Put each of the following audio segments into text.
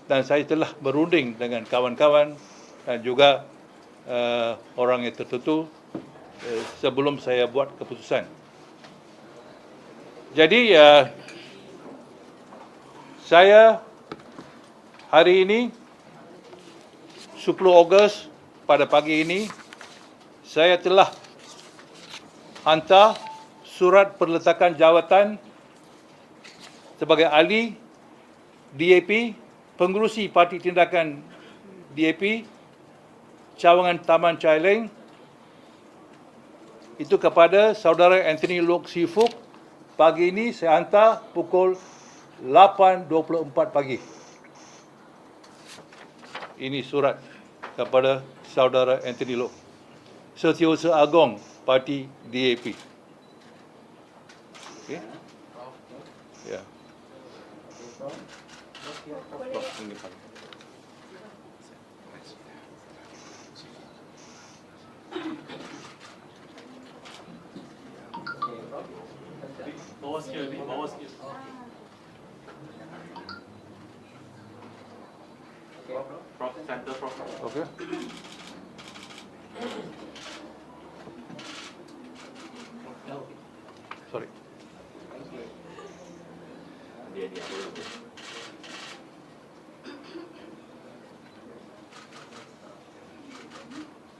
dan saya telah berunding dengan kawan-kawan dan juga orang yang tertentu sebelum saya buat keputusan. Jadi saya hari ini 10 Ogos pada pagi ini saya telah hantar surat perletakan jawatan sebagai ahli DAP, pengerusi Parti Tindakan DAP, cawangan Taman Chai Leng, itu kepada saudara Anthony Loke Sifuk. Pagi ini saya hantar pukul 8.24 pagi. Ini surat kepada saudara Anthony Loke, Setiausaha Agong Parti DAP. Okey. Ya. Bawah sikit, bawah sikit. Prof, center prof. Okey. Sorry. Dia.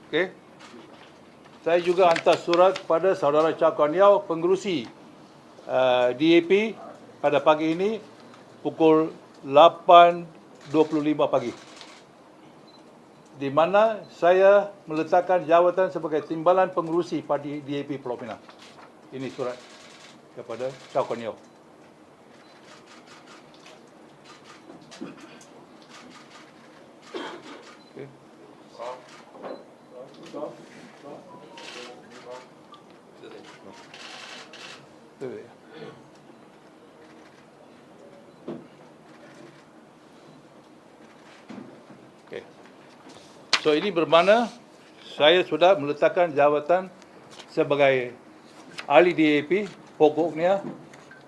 Okey. Saya juga hantar surat kepada saudara Chow Kuan Yeow, pengerusi DAP pada pagi ini pukul 8.25 pagi, di mana saya meletakkan jawatan sebagai timbalan pengerusi Parti DAP Pulau Pinang. Ini surat kepada Chow Kuan Yeow. Okay. Okay. So ini bermakna saya sudah meletakkan jawatan sebagai ahli DAP, pokoknya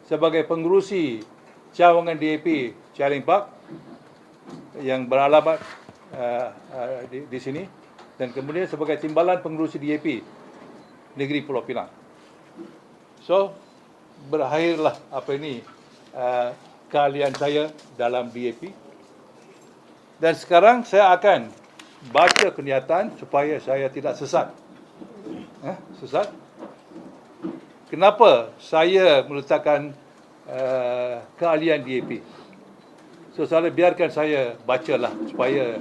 sebagai pengerusi cawangan DAP Chai Leng Park yang beralamat di sini, dan kemudian sebagai timbalan pengerusi DAP Negeri Pulau Pinang. So berakhirlah keahlian saya dalam DAP, dan sekarang saya akan baca kenyataan supaya saya tidak sesat. Sesat? Kenapa saya meletakkan keahlian DAP? So saya biarkan saya bacalah supaya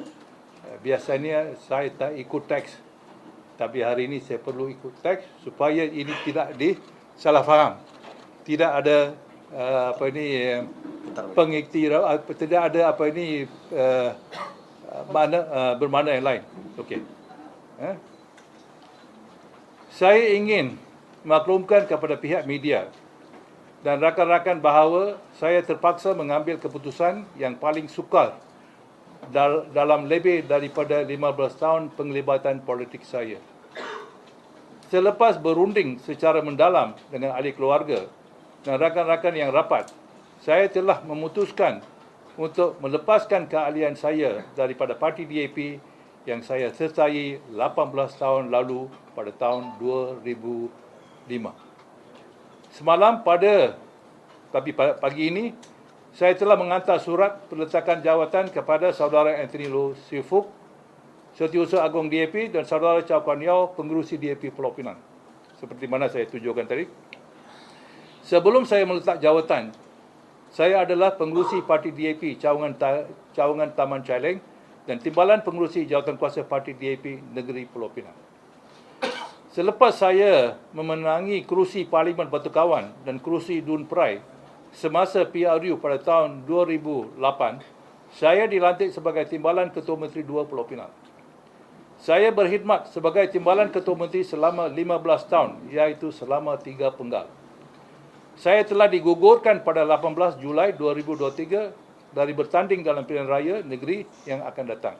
biasanya saya tak ikut teks, tapi hari ini saya perlu ikut teks supaya ini tidak disalah faham. Tidak ada pengiktiraf, tidak ada bermakna yang lain. Okey. Saya ingin maklumkan kepada pihak media dan rakan-rakan bahawa saya terpaksa mengambil keputusan yang paling sukar dalam lebih daripada 15 tahun penglibatan politik saya. Selepas berunding secara mendalam dengan ahli keluarga dan rakan-rakan yang rapat, saya telah memutuskan untuk melepaskan keahlian saya daripada Parti DAP yang saya sertai 18 tahun lalu pada tahun 2005. Semalam pagi ini, saya telah mengantar surat peletakan jawatan kepada saudara Anthony Loke Sifuk, Setiausaha Agong DAP, dan saudara Chow Kuan Yeow, pengerusi DAP Pulau Pinang, seperti mana saya tujukan tadi. Sebelum saya meletak jawatan, saya adalah pengerusi Parti DAP cawangan Taman Chai Leng dan timbalan pengerusi jawatankuasa Parti DAP Negeri Pulau Pinang. Selepas saya memenangi kerusi Parlimen Batu Kawan dan kerusi Dun Prai semasa PRU pada tahun 2008, saya dilantik sebagai timbalan Ketua Menteri 2 Pulau Pinang. Saya berkhidmat sebagai timbalan Ketua Menteri selama 15 tahun, iaitu selama 3 penggal. Saya telah digugurkan pada 18 Julai 2023 dari bertanding dalam pilihan raya negeri yang akan datang.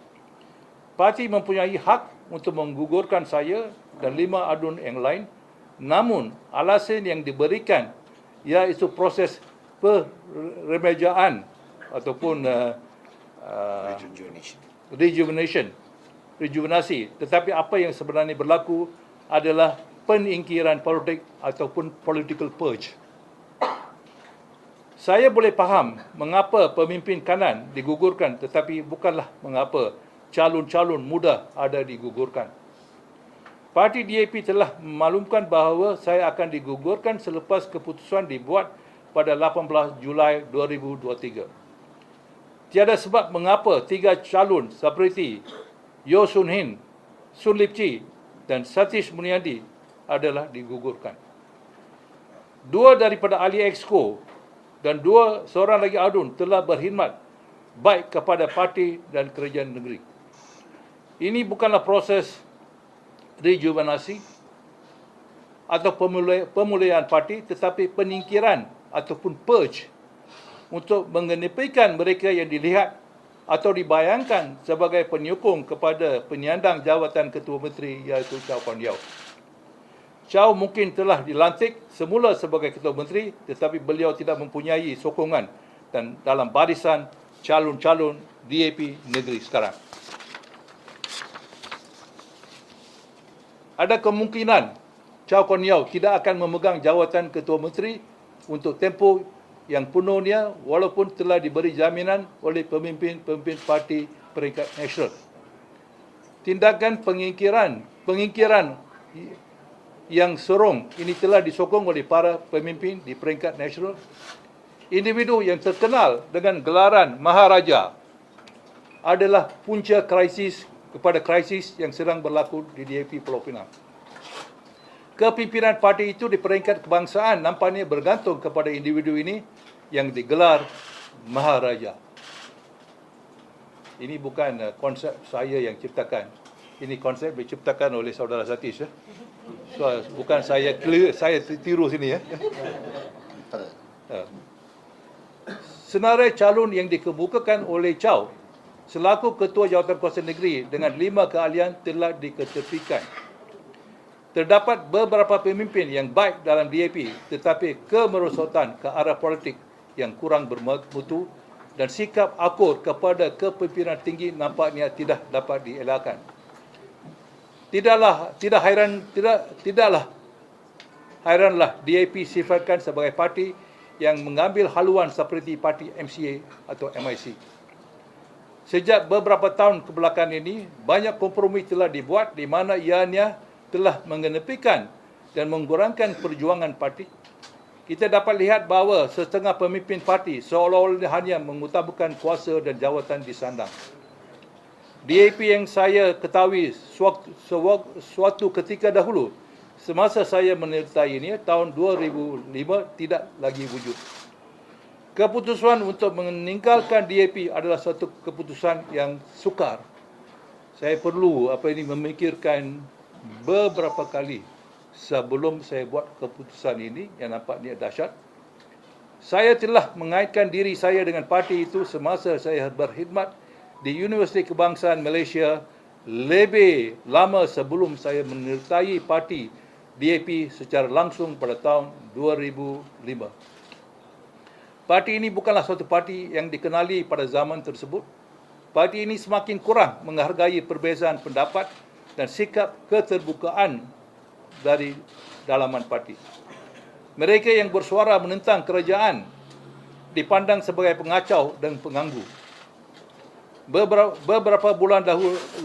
Parti mempunyai hak untuk menggugurkan saya dan 5 adun yang lain, namun alasan yang diberikan iaitu proses peremajaan ataupun rejuvenasi. Tetapi apa yang sebenarnya berlaku adalah penyingkiran politik ataupun political purge. Saya boleh faham mengapa pemimpin kanan digugurkan, tetapi bukanlah mengapa calon-calon muda ada digugurkan. Parti DAP telah memaklumkan bahawa saya akan digugurkan selepas keputusan dibuat pada 18 Julai 2023. Tiada sebab mengapa 3 calon seperti Yeo Soon Hin, Sun Lip Chi dan Satish Mulyadi adalah digugurkan. 2 daripada ahli Exco dan 2 seorang lagi adun telah berkhidmat baik kepada parti dan kerajaan negeri. Ini bukanlah proses rejuvenasi atau pemulihan parti, tetapi penyingkiran ataupun purge untuk mengenepikan mereka yang dilihat atau dibayangkan sebagai penyokong kepada penyandang jawatan Ketua Menteri, iaitu Chow Kon Yeow. Chow mungkin telah dilantik semula sebagai Ketua Menteri, tetapi beliau tidak mempunyai sokongan dan dalam barisan calon-calon DAP negeri sekarang. Ada kemungkinan Chow Kon Yeow tidak akan memegang jawatan Ketua Menteri untuk tempoh yang penuhnya walaupun telah diberi jaminan oleh pemimpin-pemimpin parti peringkat nasional. Tindakan pengingkiran yang serong ini telah disokong oleh para pemimpin di peringkat nasional. Individu yang terkenal dengan gelaran Maharaja adalah punca krisis kepada krisis yang sedang berlaku di DAP Pulau Pinang. Kepimpinan parti itu di peringkat kebangsaan nampaknya bergantung kepada individu ini yang digelar Maharaja. Ini bukan konsep saya yang ciptakan. Ini konsep diciptakan oleh saudara Satish. So, bukan saya tiru sini ya. Senarai calon yang dikemukakan oleh Chow selaku Ketua Jawatankuasa Negeri dengan 5 keahlian telah diketepikan. Terdapat beberapa pemimpin yang baik dalam DAP, tetapi kemerosotan ke arah politik yang kurang bermutu dan sikap akur kepada kepimpinan tinggi nampaknya tidak dapat dielakkan. Tidaklah hairanlah DAP sifatkan sebagai parti yang mengambil haluan seperti parti MCA atau MIC. Sejak beberapa tahun kebelakang ini, banyak kompromi telah dibuat di mana ianya telah mengenepikan dan mengurangkan perjuangan parti. Kita dapat lihat bahawa setengah pemimpin parti seolah-olah hanya mengutamakan kuasa dan jawatan di sandang. DAP yang saya ketahui suatu ketika dahulu, semasa saya menyertainya tahun 2005 tidak lagi wujud. Keputusan untuk meninggalkan DAP adalah satu keputusan yang sukar. Saya perlu memikirkan beberapa kali sebelum saya buat keputusan ini yang nampaknya dahsyat. Saya telah mengaitkan diri saya dengan parti itu semasa saya berkhidmat di Universiti Kebangsaan Malaysia lebih lama sebelum saya menyertai parti DAP secara langsung pada tahun 2005. Parti ini bukanlah suatu parti yang dikenali pada zaman tersebut. Parti ini semakin kurang menghargai perbezaan pendapat dan sikap keterbukaan dari dalaman parti. Mereka yang bersuara menentang kerajaan dipandang sebagai pengacau dan pengganggu. Beberapa bulan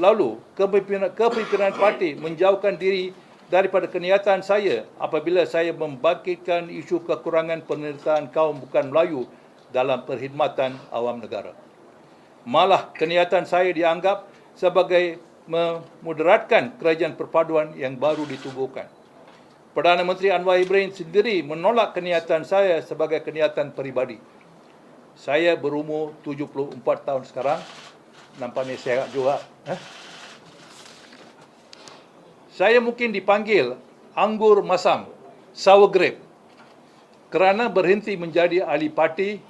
lalu, kepimpinan parti menjauhkan diri daripada kenyataan saya apabila saya membangkitkan isu kekurangan penyertaan kaum bukan Melayu dalam perkhidmatan awam negara. Malah kenyataan saya dianggap sebagai memudaratkan kerajaan perpaduan yang baru ditubuhkan. Perdana Menteri Anwar Ibrahim sendiri menolak kenyataan saya sebagai kenyataan peribadi. Saya berumur 74 tahun sekarang, nampaknya sehat juga. Saya mungkin dipanggil anggur masam, sour grape, kerana berhenti menjadi ahli parti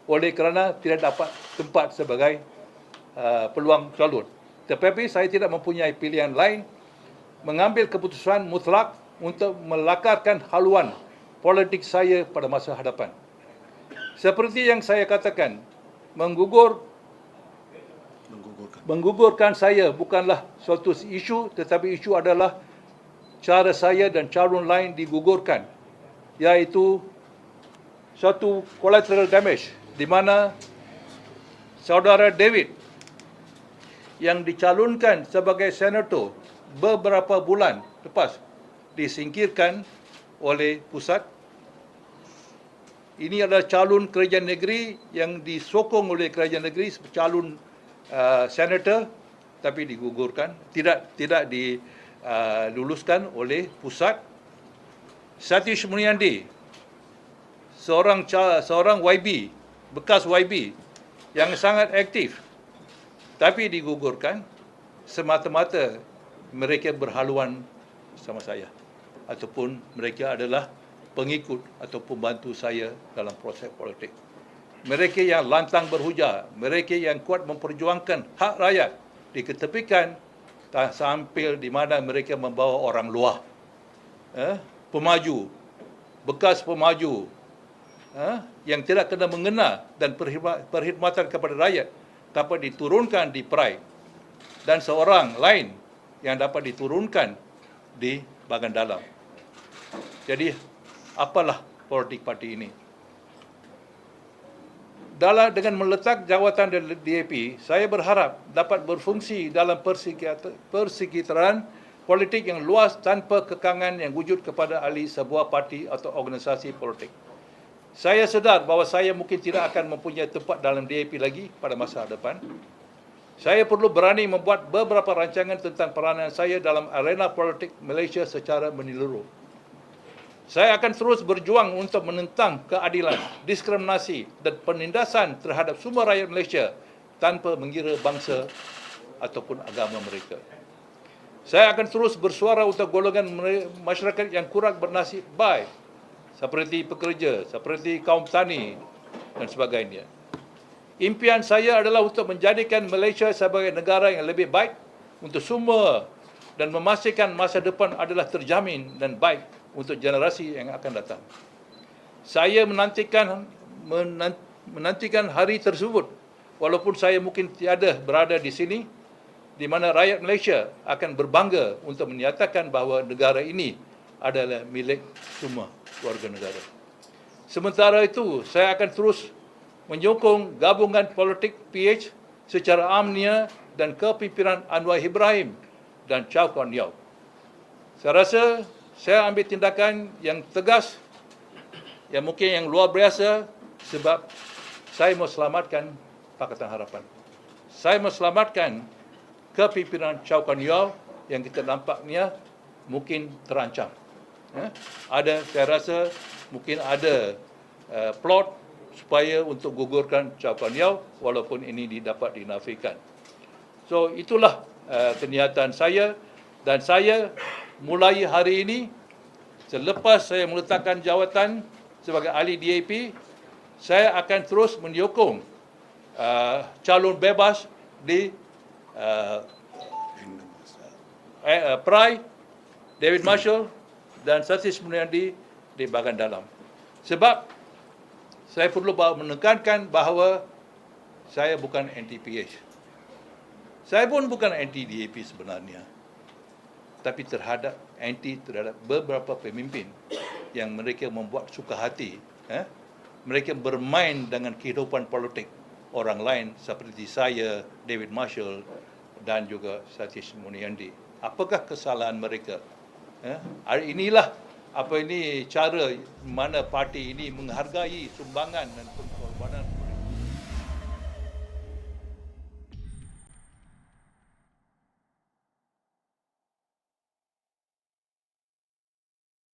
oleh kerana tidak dapat tempat sebagai peluang calon. Tetapi saya tidak mempunyai pilihan lain mengambil keputusan mutlak untuk melakarkan haluan politik saya pada masa hadapan. Seperti yang saya katakan, menggugur menggugurkan saya bukanlah suatu isu, tetapi isu adalah cara saya dan calon lain digugurkan, iaitu suatu collateral damage di mana saudara David yang dicalonkan sebagai senator beberapa bulan lepas disingkirkan oleh pusat. Ini adalah calon kerajaan negeri yang disokong oleh kerajaan negeri, calon senator, tapi digugurkan, tidak diluluskan oleh pusat. Satish Mulyandi, seorang YB, bekas YB yang sangat aktif, tapi digugurkan semata-mata mereka berhaluan sama saya ataupun mereka adalah pengikut atau pembantu saya dalam proses politik. Mereka yang lantang berhujah, mereka yang kuat memperjuangkan hak rakyat diketepikan sambil di mana mereka membawa orang luar, pemaju, bekas pemaju, yang tidak kena mengena dan perkhidmatan kepada rakyat dapat diturunkan di Pride, dan seorang lain yang dapat diturunkan di bahagian dalam. Jadi apalah politik parti ini? Dengan meletak jawatan di DAP, saya berharap dapat berfungsi dalam persekitaran politik yang luas tanpa kekangan yang wujud kepada ahli sebuah parti atau organisasi politik. Saya sedar bahawa saya mungkin tidak akan mempunyai tempat dalam DAP lagi pada masa depan. Saya perlu berani membuat beberapa rancangan tentang peranan saya dalam arena politik Malaysia secara menyeluruh. Saya akan terus berjuang untuk menentang keadilan, diskriminasi dan penindasan terhadap semua rakyat Malaysia tanpa mengira bangsa ataupun agama mereka. Saya akan terus bersuara untuk golongan masyarakat yang kurang bernasib baik, seperti pekerja, seperti kaum tani dan sebagainya. Impian saya adalah untuk menjadikan Malaysia sebagai negara yang lebih baik untuk semua dan memastikan masa depan adalah terjamin dan baik untuk generasi yang akan datang. Saya menantikan hari tersebut, walaupun saya mungkin tiada berada di sini, di mana rakyat Malaysia akan berbangga untuk menyatakan bahawa negara ini adalah milik semua warga negara. Sementara itu, saya akan terus menyokong gabungan politik PH secara amnia dan kepimpinan Anwar Ibrahim dan Chow Kon Yeow. Saya rasa saya ambil tindakan yang tegas, yang mungkin yang luar biasa, sebab saya mau selamatkan Pakatan Harapan. Saya mau selamatkan kepimpinan Chow Kon Yeow yang kita nampaknya mungkin terancam. Saya rasa mungkin ada plot supaya untuk gugurkan Chow Kon Yeow, walaupun ini dapat dinafikan. So itulah kenyataan saya, dan saya mulai hari ini, selepas saya meletakkan jawatan sebagai ahli DAP, saya akan terus menyokong calon bebas di Pride, David Marshall dan Satish Mulyandi di bahagian dalam. Sebab saya perlu menekankan bahawa saya bukan anti-PH. Saya pun bukan anti-DAP sebenarnya, tapi terhadap beberapa pemimpin yang mereka membuat suka hati, mereka bermain dengan kehidupan politik orang lain seperti saya, David Marshall dan juga Satish Mulyandi. Apakah kesalahan mereka? Inilah cara mana parti ini menghargai sumbangan dan pengorbanan